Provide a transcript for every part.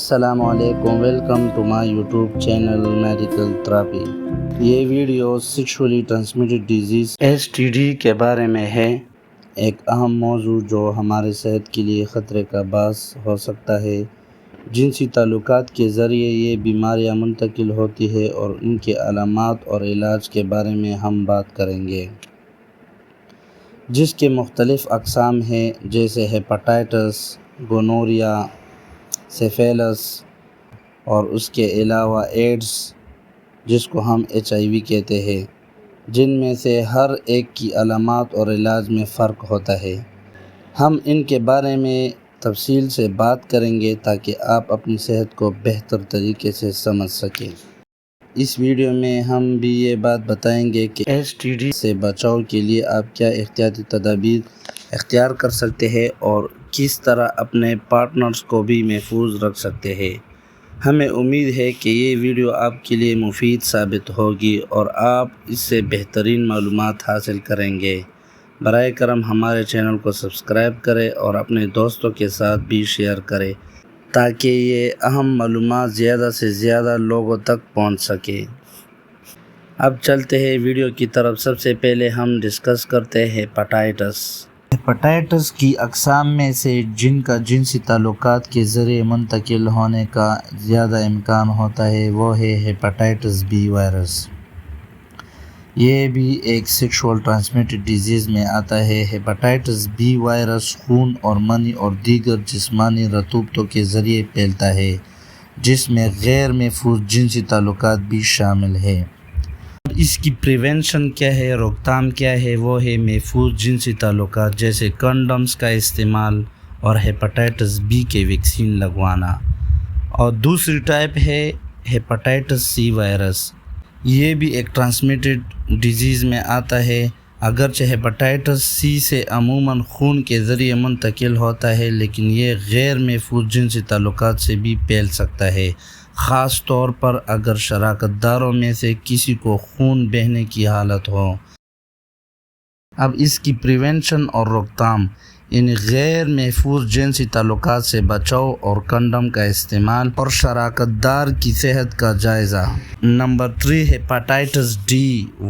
السلام علیکم، welcome to my YouTube channel medical therapy. یہ video sexually transmitted disease STD کے بارے میں ہے، ایک اہم موضوع جو ہمارے صحت کے لیے خطرے کا باعث ہو سکتا ہے۔ جنسی تعلقات کے ذریعے یہ بیماریاں منتقل ہوتی ہیں اور ان کے علامات اور علاج کے بارے میں ہم بات کریں گے، جس کے مختلف اقسام ہیں جیسے ہیپاٹائٹس، گونوریا، سفیلس اور اس کے علاوہ ایڈز جس کو ہم HIV کہتے ہیں، جن میں سے ہر ایک کی علامات اور علاج میں فرق ہوتا ہے۔ ہم ان کے بارے میں تفصیل سے بات کریں گے تاکہ آپ اپنی صحت کو بہتر طریقے سے سمجھ سکیں۔ اس ویڈیو میں ہم بھی یہ بات بتائیں گے کہ STD سے بچاؤ کے لیے آپ کیا احتیاطی تدابیر اختیار کر سکتے ہیں اور کس طرح اپنے پارٹنرز کو بھی محفوظ رکھ سکتے ہیں۔ ہمیں امید ہے کہ یہ ویڈیو آپ کے لیے مفید ثابت ہوگی اور آپ اس سے بہترین معلومات حاصل کریں گے۔ براہ کرم ہمارے چینل کو سبسکرائب کریں اور اپنے دوستوں کے ساتھ بھی شیئر کریں تاکہ یہ اہم معلومات زیادہ سے زیادہ لوگوں تک پہنچ سکے۔ اب چلتے ہیں ویڈیو کی طرف۔ سب سے پہلے ہم ڈسکس کرتے ہیں ہیپاٹائٹس۔ ہیپاٹائٹس کی اقسام میں سے جن کا جنسی تعلقات کے ذریعے منتقل ہونے کا زیادہ امکان ہوتا ہے وہ ہے ہیپاٹائٹس B وائرس۔ یہ بھی ایک سیکشول ٹرانسمیٹڈ ڈیزیز میں آتا ہے۔ ہیپاٹائٹس B وائرس خون اور منی اور دیگر جسمانی رطوبتوں کے ذریعے پھیلتا ہے، جس میں غیر محفوظ جنسی تعلقات بھی شامل ہیں۔ اس کی پریونشن کیا ہے، روک تھام کیا ہے، وہ ہے محفوظ جنسی تعلقات جیسے کنڈومز کا استعمال اور ہیپاٹائٹس B کے ویکسین لگوانا۔ اور دوسری ٹائپ ہے ہیپاٹائٹس C وائرس۔ یہ بھی ایک ٹرانسمیٹڈ ڈیزیز میں آتا ہے۔ اگرچہ ہیپاٹائٹس C سے عموماً خون کے ذریعے منتقل ہوتا ہے، لیکن یہ غیر محفوظ جنسی تعلقات سے بھی پھیل سکتا ہے، خاص طور پر اگر شراکت داروں میں سے کسی کو خون بہنے کی حالت ہو۔ اب اس کی پریونشن اور روک تھام، یعنی غیر محفوظ جنسی تعلقات سے بچاؤ اور کنڈوم کا استعمال اور شراکت دار کی صحت کا جائزہ۔ Number 3، hepatitis D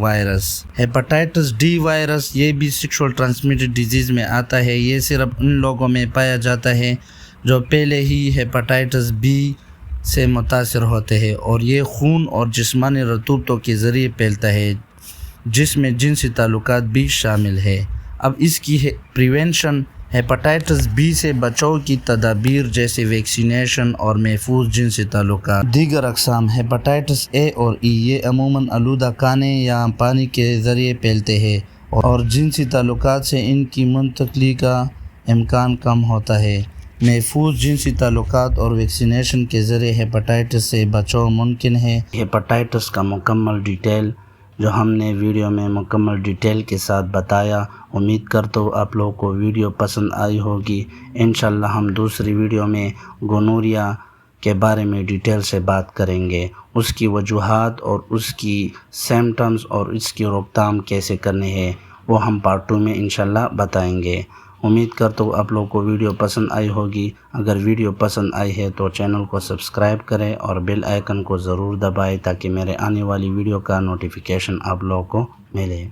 virus. Hepatitis D virus یہ بھی سیکشول ٹرانسمیٹڈ ڈیزیز میں آتا ہے۔ یہ صرف ان لوگوں میں پایا جاتا ہے جو پہلے ہی ہیپاٹائٹس B سے متاثر ہوتے ہیں، اور یہ خون اور جسمانی رطوبتوں کے ذریعے پھیلتا ہے، جس میں جنسی تعلقات بھی شامل ہے۔ اب اس کی پریونشن، ہیپاٹائٹس B سے بچاؤ کی تدابیر جیسے ویکسینیشن اور محفوظ جنسی تعلقات۔ دیگر اقسام ہیپاٹائٹس A اور E، یہ عموماً آلودہ کھانے یا پانی کے ذریعے پھیلتے ہیں اور جنسی تعلقات سے ان کی منتقلی کا امکان کم ہوتا ہے۔ محفوظ جنسی تعلقات اور ویکسینیشن کے ذریعے ہیپاٹائٹس سے بچاؤ ممکن ہے۔ ہیپاٹائٹس کا مکمل ڈیٹیل جو ہم نے ویڈیو میں مکمل ڈیٹیل کے ساتھ بتایا۔ امید کرتا ہوں آپ لوگوں کو ویڈیو پسند آئی ہوگی۔ انشاءاللہ ہم دوسری ویڈیو میں گونوریا کے بارے میں ڈیٹیل سے بات کریں گے، اس کی وجوہات اور اس کی سمپٹمز اور اس کی روک تھام کیسے کرنی ہے، وہ ہم پارٹ 2 میں انشاءاللہ بتائیں گے۔ امید کرتا ہوں آپ لوگوں کو ویڈیو پسند آئی ہوگی۔ اگر ویڈیو پسند آئی ہے تو چینل کو سبسکرائب کریں اور بیل آئیکن کو ضرور دبائیں تاکہ میرے آنے والی ویڈیو کا نوٹیفیکیشن آپ لوگوں کو ملے۔